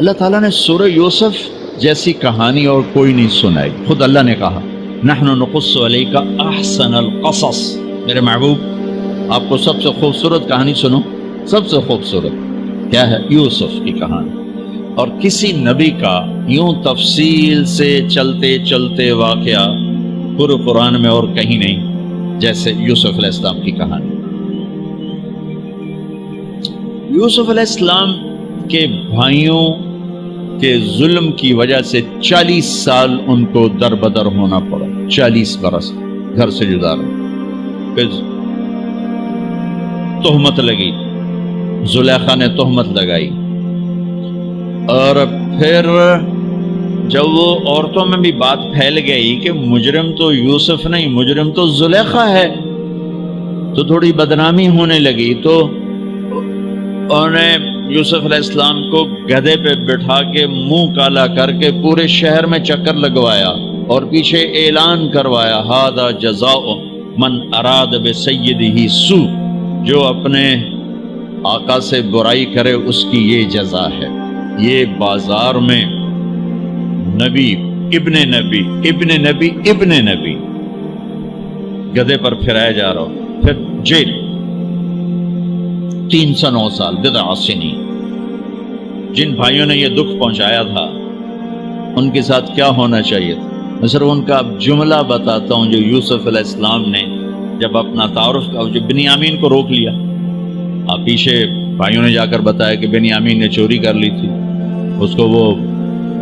اللہ تعالیٰ نے سورہ یوسف جیسی کہانی اور کوئی نہیں سنائی. خود اللہ نے کہا نحن نقص علیک احسن القصص. میرے محبوب آپ کو سب سے خوبصورت کہانی سنو. سب سے خوبصورت کیا ہے؟ یوسف کی کہانی. اور کسی نبی کا یوں تفصیل سے چلتے چلتے واقعہ پورے قرآن میں اور کہیں نہیں جیسے یوسف علیہ السلام کی کہانی. یوسف علیہ السلام کے بھائیوں کے ظلم کی وجہ سے 40 سال ان کو در بدر ہونا پڑا. 40 برس گھر سے جدا رہے. پھر تہمت لگی، زلیخا نے تہمت لگائی، اور پھر جب وہ عورتوں میں بھی بات پھیل گئی کہ مجرم تو یوسف نہیں، مجرم تو زلیخا ہے، تو تھوڑی بدنامی ہونے لگی. تو انہوں نے یوسف علیہ السلام کو گدھے پہ بٹھا کے منہ کالا کر کے پورے شہر میں چکر لگوایا اور پیچھے اعلان کروایا ھذا جزاء من اراد بسیدہ سوء. جو اپنے آقا سے برائی کرے اس کی یہ جزا ہے. یہ بازار میں نبی ابن نبی ابن نبی ابن نبی گدھے پر پھرایا جا رہا. پھر جیل 309 سال بضع سنین. جن بھائیوں نے یہ دکھ پہنچایا تھا ان کے ساتھ کیا ہونا چاہیے تھا؟ میں صرف ان کا جملہ بتاتا ہوں جو یوسف علیہ السلام نے جب اپنا تعارف جو بنیامین کو روک لیا. آپ پیچھے بھائیوں نے جا کر بتایا کہ بنیامین نے چوری کر لی تھی، اس کو وہ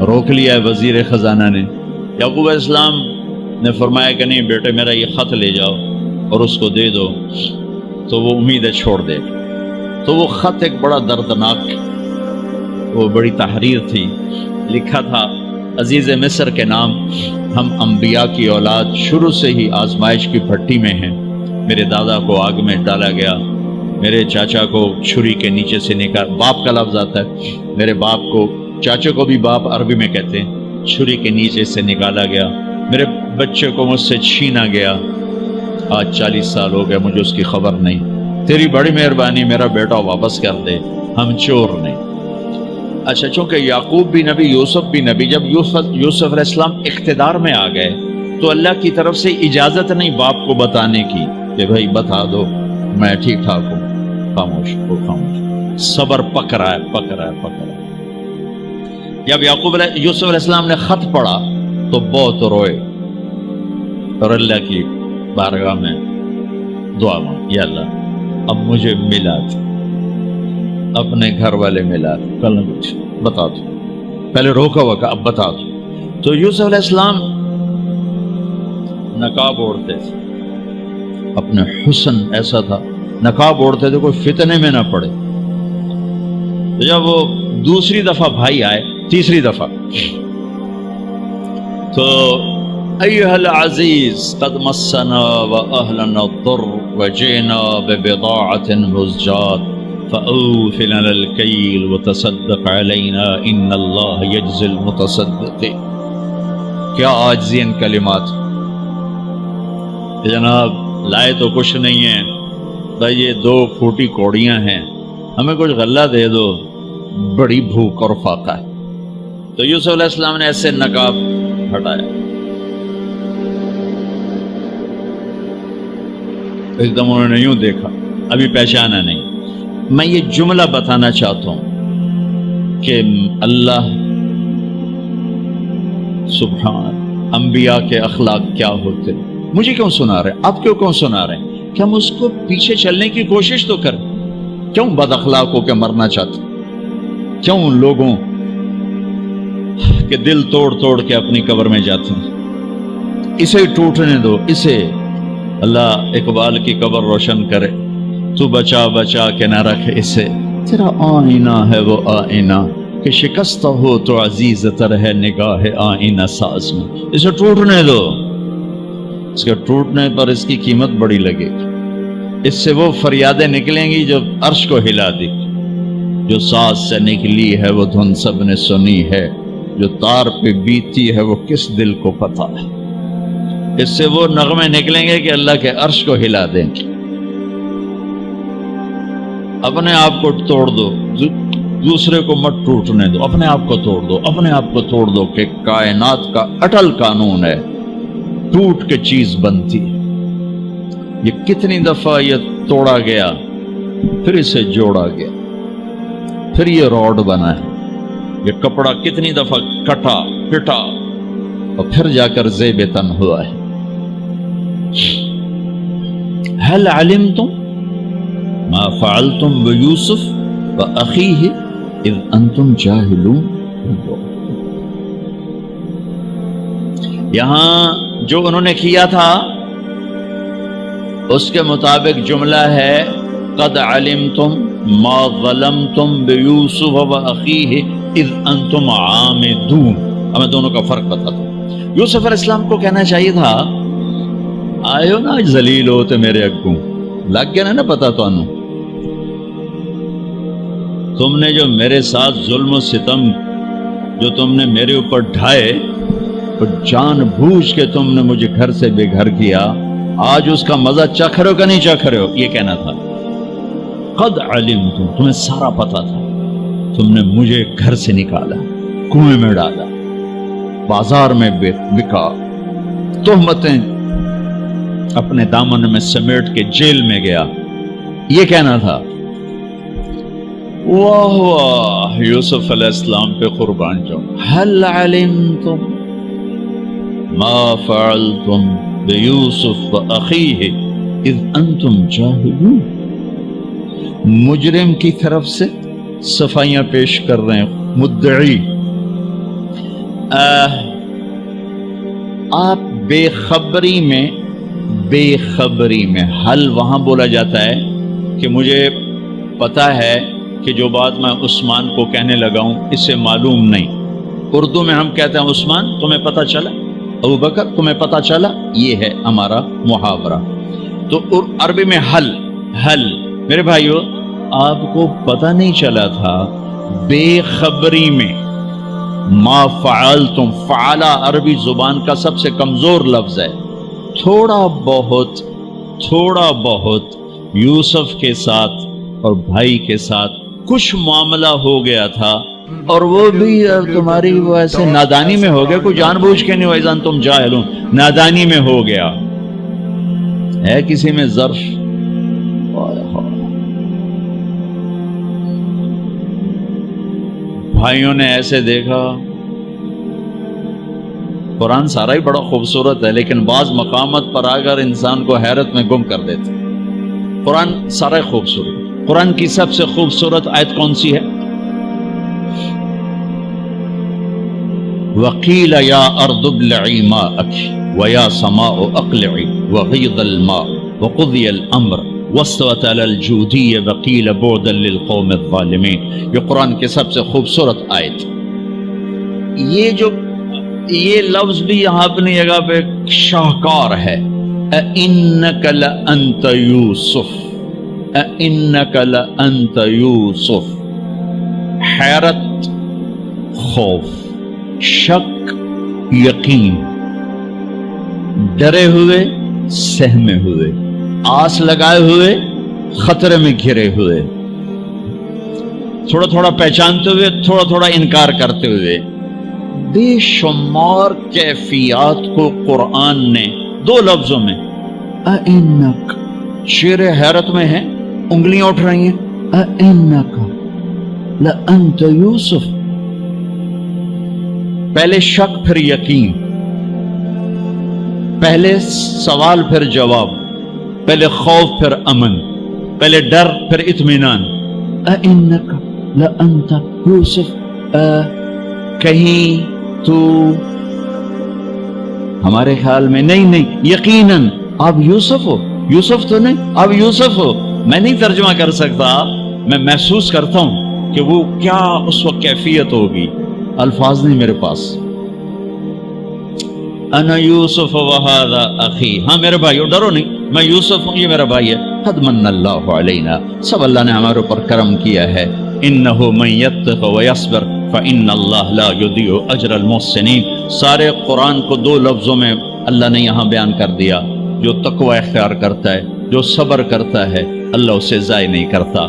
روک لیا ہے وزیر خزانہ نے. یعقوب علیہ السلام نے فرمایا کہ نہیں بیٹے میرا یہ خط لے جاؤ اور اس کو دے دو تو وہ امیدیں چھوڑ دے. تو وہ خط ایک بڑا دردناک، وہ بڑی تحریر تھی. لکھا تھا عزیز مصر کے نام، ہم انبیاء کی اولاد شروع سے ہی آزمائش کی بھٹی میں ہیں. میرے دادا کو آگ میں ڈالا گیا، میرے چاچا کو چھری کے نیچے سے نکال، باپ کا لفظ آتا ہے، میرے باپ کو، چاچے کو بھی باپ عربی میں کہتے ہیں، چھری کے نیچے سے نکالا گیا. میرے بچے کو مجھ سے چھینا گیا. آج 40 سال ہو گئے مجھے اس کی خبر نہیں. تیری بڑی مہربانی میرا بیٹا واپس کر دے، ہم چور نہیں. اچھا چونکہ یعقوب بھی نبی، یوسف بھی نبی، جب یوسف علیہ السلام اقتدار میں آ گئے تو اللہ کی طرف سے اجازت نہیں باپ کو بتانے کی کہ بھائی بتا دو میں ٹھیک ٹھاک ہوں. خاموش ہو، خاموش. صبر پک رہا ہے، پک رہا ہے، پک رہا ہے. جب یوسف علیہ السلام نے خط پڑھا تو بہت روئے اور اللہ کی بارگاہ میں دعا مانگی، یا اللہ اب مجھے ملا دو، اپنے گھر والے ملا دو، کل نہ کچھ بتا دو. پہلے روکا ہوا کہ اب بتا دو. تو یوسف علیہ السلام نقاب اوڑھتے تھے، اپنے حسن ایسا تھا، نقاب اوڑھتے تھے کوئی فتنے میں نہ پڑے. جب وہ دوسری دفعہ بھائی آئے، تیسری دفعہ، تو ایھا العزیز قد مسنا واہلنا الضر وجئنا ببضاعة مزجاة فأوف لنا الكيل وتصدق علينا ان اللہ يجزي المتصدقين. کیا عاجزی ان کلمات. جناب لائے تو کچھ نہیں ہے بھائی، یہ 2 پھوٹی کوڑیاں ہیں، ہمیں کچھ غلہ دے دو، بڑی بھوک اور فاقہ ہے. تو یوسف علیہ السلام نے ایسے نقاب ہٹایا، ایک دم انہوں نے یوں دیکھا، ابھی پہچانا نہیں. میں یہ جملہ بتانا چاہتا ہوں کہ اللہ سبحان انبیاء کے اخلاق کیا ہوتے. مجھے کیوں سنا رہے ہیں؟ آپ کیوں سنا رہے ہیں؟ کہ ہم اس کو پیچھے چلنے کی کوشش تو کریں. کیوں بد اخلاق ہو کے مرنا چاہتے؟ کیوں ان لوگوں کے دل توڑ توڑ کے اپنی قبر میں جاتے ہیں؟ اسے ٹوٹنے دو، اسے اللہ اقبال کی قبر روشن کرے. تو بچا بچا کے نہ رکھ اسے، تیرا آئینہ ہے وہ آئینہ کہ شکستہ ہو تو عزیز تر ہے نگاہ آئینہ ساز میں. اسے ٹوٹنے دو، اس کے ٹوٹنے پر اس کی قیمت بڑی لگے گی. اس سے وہ فریادیں نکلیں گی جو عرش کو ہلا دے گی. جو ساز سے نکلی ہے وہ دھن سب نے سنی ہے، جو تار پہ بیتی ہے وہ کس دل کو پتہ ہے. اس سے وہ نغمے نکلیں گے کہ اللہ کے عرش کو ہلا دیں گے. اپنے آپ کو توڑ دو، دوسرے کو مت ٹوٹنے دو، اپنے آپ کو توڑ دو، اپنے آپ کو توڑ دو، کہ کائنات کا اٹل قانون ہے، ٹوٹ کے چیز بنتی ہے۔ یہ کتنی دفعہ یہ توڑا گیا، پھر اسے جوڑا گیا، پھر یہ روڈ بنا ہے۔ یہ کپڑا کتنی دفعہ کٹا پٹا اور پھر جا کر زیب تن ہوا ہے۔ هل علمتم ما فعلتم بيوسف وأخيه إذ أنتم جاهلون۔ یہاں جو انہوں نے کیا تھا اس کے مطابق جملہ ہے قد علمتم ما ظلمتم بيوسف وأخيه إذ أنتم عامدون۔ ہمیں دونوں کا فرق پتا تھا۔ یوسف علیہ السلام کو کہنا چاہیے تھا آئے ہو نا ذلیل ہوتے میرے اگوں، لگ گیا نا پتا تو انہوں، تم نے جو میرے ساتھ ظلم و ستم جو تم نے میرے اوپر ڈھائے، تو جان بوجھ کے تم نے مجھے گھر سے بے گھر کیا، آج اس کا مزہ چکھ رہے ہو کہ نہیں چکھ رہے ہو؟ یہ کہنا تھا۔ قد علمتم، تمہیں سارا پتا تھا، تم نے مجھے گھر سے نکالا، کنویں میں ڈالا، بازار میں بکا، تہمتیں اپنے دامن میں سمیٹ کے جیل میں گیا، یہ کہنا تھا۔ واہ واہ، یوسف علیہ السلام پہ قربان جاؤ۔ هل علمتم ما فعلتم بیوسف واخیہ اذ انتم جاہلون۔ مجرم کی طرف سے صفائیاں پیش کر رہے ہیں مدعی۔ آپ بے خبری میں حل وہاں بولا جاتا ہے کہ مجھے پتا ہے کہ جو بات میں عثمان کو کہنے لگا ہوں اسے معلوم نہیں۔ اردو میں ہم کہتے ہیں عثمان تمہیں پتا چلا، ابو بکر تمہیں پتا چلا، یہ ہے ہمارا محاورہ۔ تو عربی میں حل میرے بھائیو، آپ کو پتا نہیں چلا تھا بے خبری میں ما فعلتم، فعلا عربی زبان کا سب سے کمزور لفظ ہے۔ تھوڑا بہت یوسف کے ساتھ اور بھائی کے ساتھ کچھ معاملہ ہو گیا تھا، اور وہ بھی تمہاری ویسے نادانی میں ہو گیا، کوئی جان بوجھ کے نہیں ہو، اذا تم جاہلون، نادانی میں ہو گیا ہے کسی میں ظرف۔ بھائیوں نے ایسے دیکھا۔ قرآن سارا ہی بڑا خوبصورت ہے، لیکن بعض مقامات پر اگر انسان کو حیرت میں گم کر دیتے۔ قرآن سارا ہی خوبصورت۔ قرآن کی سب سے خوبصورت آیت کون سی ہے؟ وَقِيلَ يَا أَرْضُ ابْلَعِي مَاءَكِ وَيَا سَمَاءُ أَقْلِعِي وَغِيضَ الْمَاءُ وَقُضِيَ الْأَمْرُ وَاسْتَوَتْ عَلَى الْجُودِيِّ وَقِيلَ بُعْدًا لِلْقَوْمِ الظَّالِمِينَ۔ یہ قرآن کے سب سے خوبصورت آیت۔ یہ لفظ بھی یہاں اپنی جگہ پہ شاہکار ہے۔ اِنَّكَ لَأَنْتَ يُوسُف، اِنَّكَ لَأَنْتَ يُوسُف۔ حیرت، خوف، شک، یقین، ڈرے ہوئے، سہمے ہوئے، آس لگائے ہوئے، خطرے میں گھرے ہوئے، تھوڑا تھوڑا پہچانتے ہوئے، تھوڑا تھوڑا انکار کرتے ہوئے، بے شمار کیفیات کو قرآن نے دو لفظوں میں اِنَّكَ، شیر حیرت میں ہے، انگلیاں اٹھ رہی ہیں، اِنَّكَ لَأَنْتَ يُوسُف۔ پہلے شک پھر یقین، پہلے سوال پھر جواب، پہلے خوف پھر امن، پہلے ڈر پھر اطمینان۔ اِنَّكَ لَأَنْتَ يُوسُف، کہیں تو ہمارے خیال میں نہیں، یقیناً آپ یوسف ہو، یوسف تو نہیں، آپ یوسف ہو۔ میں نہیں ترجمہ کر سکتا، میں محسوس کرتا ہوں کہ وہ کیا اس وقت کیفیت ہوگی، الفاظ نہیں میرے پاس۔ انا یوسف وہذا اخی، ہاں میرے بھائیو ڈرو نہیں، میں یوسف ہوں، یہ میرا بھائی ہے۔ قد من اللہ علینا، سب اللہ نے ہمارے اوپر کرم کیا ہے۔ انہ من یتق ویصبر فإن اللہ لا یضیع اجر المحسنین۔ سارے قرآن کو دو لفظوں میں اللہ نے یہاں بیان کر دیا۔ جو تقوی اختیار کرتا ہے، جو صبر کرتا ہے، اللہ اسے ضائع نہیں کرتا۔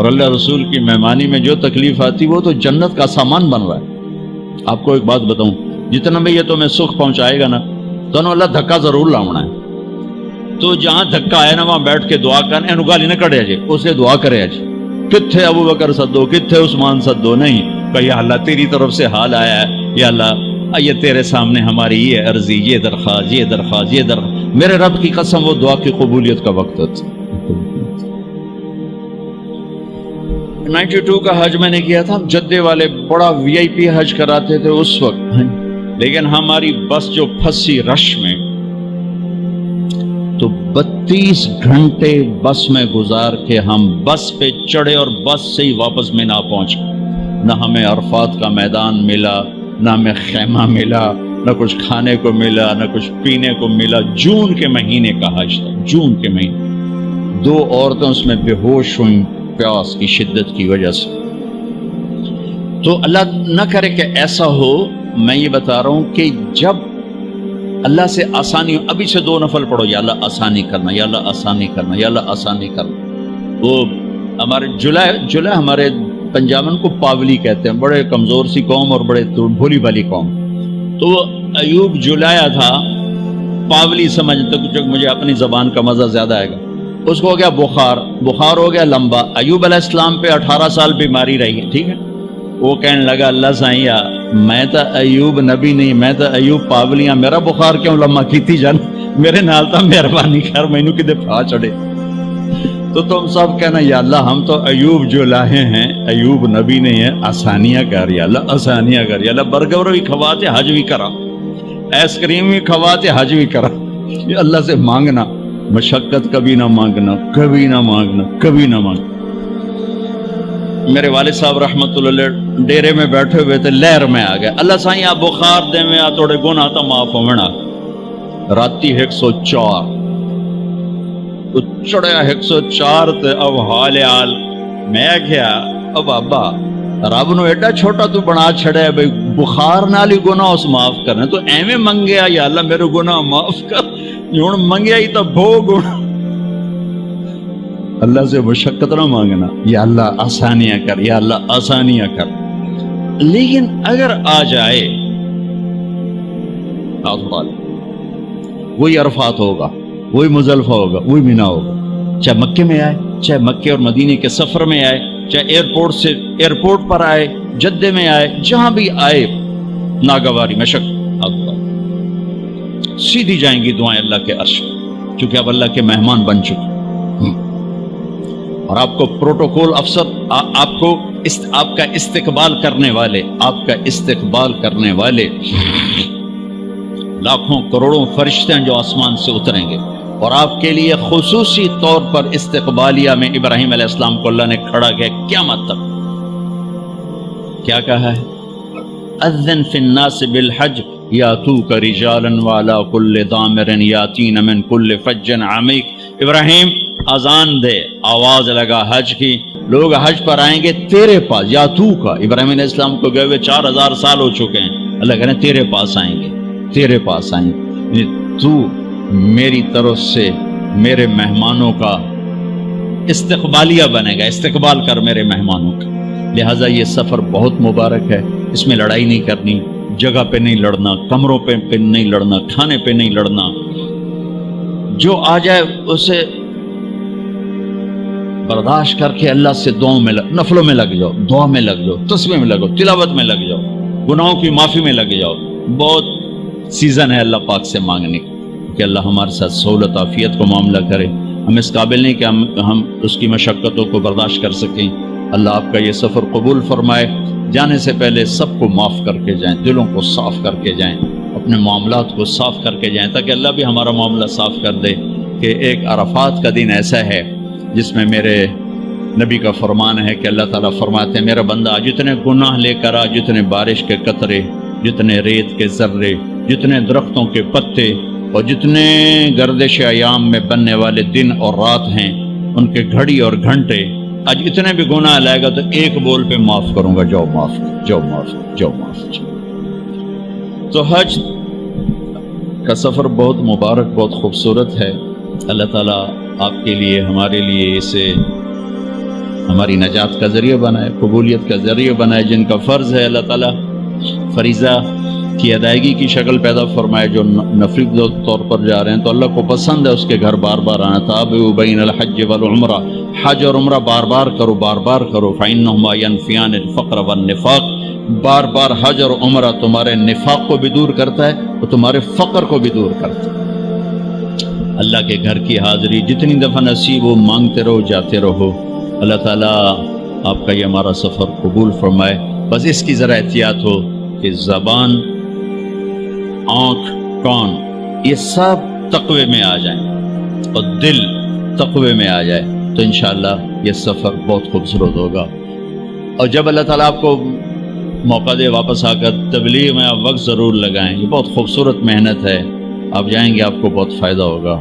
اور اللہ رسول کی مہمانی میں جو تکلیف آتی وہ تو جنت کا سامان بن رہا ہے۔ آپ کو ایک بات بتاؤں، جتنا بھی یہ تمہیں سکھ پہنچائے گا نا تو اللہ دھکا ضرور لاؤنا ہے۔ تو جہاں دھکا آیا نا وہاں بیٹھ کے دعا کرنے گالی نہ کڑے جی، اسے دعا کرے جی، کتھے ابو بکر سدو، کتھے عثمان سدو، نہیں کہ یا اللہ تیری طرف سے حال آیا ہے، یا اللہ یہ تیرے سامنے ہماری یہ عرضی، یہ درخواست، یہ درخواست، یہ درخواست، میرے رب کی قسم وہ دعا کی قبولیت کا وقت ہے۔ 92 کا حج میں نے کیا تھا، جدے والے بڑا وی آئی پی حج کراتے تھے اس وقت، لیکن ہماری بس جو پھنسی رش میں تو 32 گھنٹے بس میں گزار کے ہم بس پہ چڑھے اور بس سے ہی واپس میں نہ پہنچے۔ نہ ہمیں عرفات کا میدان ملا، نہ ہمیں خیمہ ملا، نہ کچھ کھانے کو ملا، نہ کچھ پینے کو ملا۔ جون کے مہینے کا حج تھا، جون کے مہینے، 2 عورتیں اس میں بے ہوش ہوئیں پیاس کی شدت کی وجہ سے۔ تو اللہ نہ کرے کہ ایسا ہو، میں یہ بتا رہا ہوں کہ جب اللہ سے آسانی، ابھی سے 2 نفل پڑھو، یا اللہ آسانی کرنا، یا اللہ آسانی کرنا، یا اللہ آسانی کرنا۔ وہ ہمارے جلائے ہمارے پنجابن کو پاولی کہتے ہیں، بڑے کمزور سی قوم اور بڑے بھولی بھالی قوم۔ تو وہ ایوب جلایا تھا، پاولی سمجھتے کہ مجھے اپنی زبان کا مزہ زیادہ آئے گا، اس کو ہو گیا بخار ہو گیا لمبا۔ ایوب علیہ السلام پہ 18 سال بیماری رہی، ٹھیک ہے۔ وہ کہنے لگا اللہ سائیا میں تو ایوب نبی نہیں، میں تو ایوب پاولیاں، میرا بخار کیوں لمبا کیتی جان، میرے نال تا مہربانی کر، مینوں کدے پھا چڑھے۔ تو تم سب کہنا یا اللہ ہم تو ایوب جو لاہے ہیں، ایوب نبی نہیں ہے، آسانیاں کر یا اللہ، آسانیاں کر یا اللہ، برگر بھی کھواتے حج بھی کرا، ایس کریم بھی کھواتے حج بھی کرا۔ یہ اللہ سے مانگنا، مشقت کبھی نہ مانگنا، کبھی نہ مانگنا، کبھی نہ مانگنا۔ میرے والد صاحب رحمت اللہ علیہ ڈیرے میں بیٹھے ہوئے تھے، لہر میں آ گئے، اللہ سائیں آپ بخار دے میں آ توڑے گناہ تا معاف ہونا۔ راتی 104 تو چڑھیا 104 تے اب حال میں کیا اب بابا رب نو ایڈا چھوٹا تو بنا چھڑے بھئی بخار نال ہی گناہ اس معاف کرنے، تو ایویں منگیا یا اللہ میرے گناہ معاف کر، ہن منگیا ہی تو بھو گناہ۔ اللہ سے مشقت نہ مانگنا، یا اللہ آسانیاں کر، یا اللہ آسانیاں کر۔ لیکن اگر آ جائے وہی عرفات ہوگا، وہی مزدلفہ ہوگا، وہی مینا ہوگا، چاہے مکے میں آئے، چاہے مکے اور مدینے کے سفر میں آئے، چاہے ایئرپورٹ پر آئے، جدے میں آئے، جہاں بھی آئے، ناگواری مشقت سیدھی جائیں گی دعائیں اللہ کے عرش، کیونکہ اب اللہ کے مہمان بن چکے۔ اور آپ کو پروٹوکول افسر، آپ کا استقبال کرنے والے لاکھوں کروڑوں فرشتے ہیں جو آسمان سے اتریں گے، اور آپ کے لیے خصوصی طور پر استقبالیہ میں ابراہیم علیہ السلام کو اللہ نے کھڑا کیا قیامت تک۔ کیا کہا ہے؟ اذن فی الناس بالحج یاتوک رجالا وعلی کل ضامر یاتین من کل فج عمیق۔ ابراہیم اذان دے، آواز لگا حج کی، لوگ حج پر آئیں گے تیرے پاس، یا تو کا، ابراہیم علیہ السلام کو گئے ہوئے 4000 سال ہو چکے ہیں، اللہ کہنے تیرے پاس آئیں گے، تیرے پاس آئیں گے، تو میری طرف سے میرے مہمانوں کا استقبالیہ بنے گا، استقبال کر میرے مہمانوں کا۔ لہٰذا یہ سفر بہت مبارک ہے، اس میں لڑائی نہیں کرنی، جگہ پہ نہیں لڑنا، کمروں پہ نہیں لڑنا، کھانے پہ نہیں لڑنا، جو آ جائے اسے برداشت کر کے اللہ سے دعاؤں میں نفلوں میں لگ جاؤ، دعا میں لگ جاؤ، تسبیح میں لگو، تلاوت میں لگ جاؤ، گناہوں کی معافی میں لگ جاؤ۔ بہت سیزن ہے اللہ پاک سے مانگنے کا کہ اللہ ہمارے ساتھ سہولت عافیت کو معاملہ کرے۔ ہم اس قابل نہیں کہ ہم اس کی مشقتوں کو برداشت کر سکیں۔ اللہ آپ کا یہ سفر قبول فرمائے، جانے سے پہلے سب کو معاف کر کے جائیں، دلوں کو صاف کر کے جائیں، اپنے معاملات کو صاف کر کے جائیں، تاکہ اللہ بھی ہمارا معاملہ صاف کر دے کہ ایک عرفات کا دن ایسا ہے جس میں میرے نبی کا فرمان ہے کہ اللہ تعالیٰ فرماتے ہیں میرا بندہ جتنے گناہ لے کر آ، جتنے بارش کے قطرے، جتنے ریت کے ذرے، جتنے درختوں کے پتے اور جتنے گردش ایام میں بننے والے دن اور رات ہیں ان کے گھڑی اور گھنٹے، آج اتنے بھی گناہ لائے گا تو ایک بول پہ معاف کروں گا، جاؤ معاف، جاؤ معاف، جاؤ معاف۔ تو حج کا سفر بہت مبارک، بہت خوبصورت ہے۔ اللہ تعالیٰ آپ کے لیے، ہمارے لیے اسے ہماری نجات کا ذریعہ بنائے، قبولیت کا ذریعہ بنائے. جن کا فرض ہے اللہ تعالیٰ فریضہ کی ادائیگی کی شکل پیدا فرمائے، جو نفلی طور پر جا رہے ہیں تو اللہ کو پسند ہے اس کے گھر بار بار آنا. تابعوا بین الحج والعمرہ، حج اور عمرہ بار بار کرو، بار بار کرو. فإنہما ينفیان الفقر والنفاق، بار بار حج اور عمرہ تمہارے نفاق کو بھی دور کرتا ہے اور تمہارے فقر کو بھی دور کرتا ہے. اللہ کے گھر کی حاضری جتنی دفعہ نصیب ہو مانگتے رہو، جاتے رہو. اللہ تعالیٰ آپ کا یہ ہمارا سفر قبول فرمائے. بس اس کی ذرا احتیاط ہو کہ زبان، آنکھ، کان یہ سب تقوی میں آ جائیں اور دل تقوی میں آ جائے تو انشاءاللہ یہ سفر بہت خوبصورت ہوگا. اور جب اللہ تعالیٰ آپ کو موقع دے واپس آ کر تبلیغ میں آپ وقت ضرور لگائیں. یہ بہت خوبصورت محنت ہے، آپ جائیں گے آپ کو بہت فائدہ ہوگا.